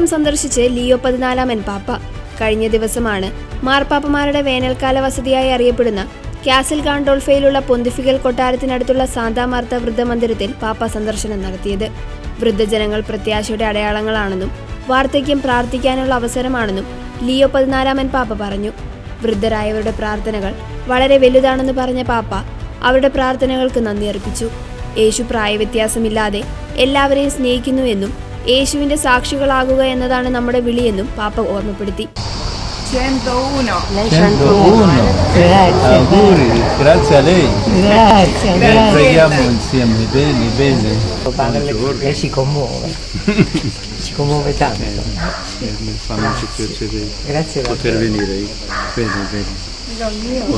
സ്ഥലം സന്ദർശിച്ച് ലിയോ 14 പാപ്പ. കഴിഞ്ഞ ദിവസമാണ് മാർപ്പാപ്പമാരുടെ വേനൽക്കാല വസതിയായി അറിയപ്പെടുന്ന കാസിൽ ഗാൻഡോൾഫയിലുള്ള പൊന്തിഫിക്കൽ കൊട്ടാരത്തിനടുത്തുള്ള സാന്താ മാർത്ത വൃദ്ധമന്ദിരത്തിൽ പാപ്പ സന്ദർശനം നടത്തിയത്. വൃദ്ധജനങ്ങൾ പ്രത്യാശയുടെ അടയാളങ്ങളാണെന്നും വാർദ്ധക്യം പ്രാർത്ഥിക്കാനുള്ള അവസരമാണെന്നും ലിയോ 14 പാപ്പ പറഞ്ഞു. വൃദ്ധരായവരുടെ പ്രാർത്ഥനകൾ വളരെ വലുതാണെന്ന് പറഞ്ഞ പാപ്പ അവരുടെ പ്രാർത്ഥനകൾക്ക് നന്ദി അർപ്പിച്ചു. യേശു പ്രായവ്യത്യാസമില്ലാതെ എല്ലാവരെയും സ്നേഹിക്കുന്നുവെന്നും യേശുവിന്റെ സാക്ഷികളാകുക എന്നതാണ് നമ്മുടെ വിളിയെന്നും പാപ്പ ഓർമ്മപ്പെടുത്തി. 101. Auguri, grazie a lei. Grazie. Preghiamo insieme, bene. Lei si commuove. Si commuove tanto. Mi fa molto piacere poter venire. Bene. Buongiorno.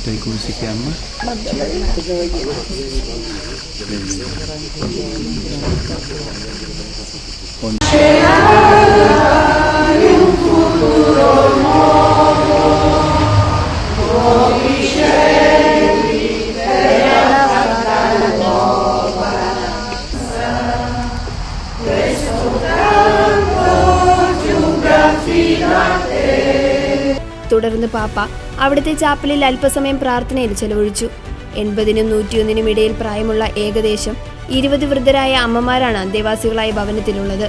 Lei come si chiama? തുടർന്ന് പാപ്പ അവിടുത്തെ ചാപ്പലിൽ അല്പസമയം പ്രാർത്ഥനയിൽ ചെലവഴിച്ചു. 80-നും 101-നും ഇടയിൽ പ്രായമുള്ള ഏകദേശം 20 വൃദ്ധരായ അമ്മമാരാണ് അന്തേവാസികളായ ഭവനത്തിലുള്ളത്.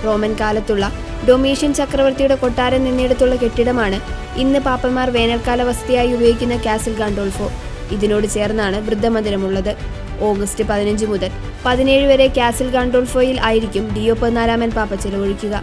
റോമൻ കാലത്തുള്ള ഡൊമീഷ്യൻ ചക്രവർത്തിയുടെ കൊട്ടാരം നിന്നിടത്തുള്ള കെട്ടിടമാണ് ഇന്ന് പാപ്പന്മാർ വേനൽക്കാല വസതിയായി ഉപയോഗിക്കുന്ന കാസിൽ ഗാൻഡോൾഫോ. ഇതിനോട് ചേർന്നാണ് വൃദ്ധമന്ദിരമുള്ളത്. ഓഗസ്റ്റ് 15 മുതൽ 17 വരെ കാസിൽ ഗാൻഡോൾഫോയിൽ ആയിരിക്കും ലിയോ 14 പാപ്പ ചെലവഴിക്കുക.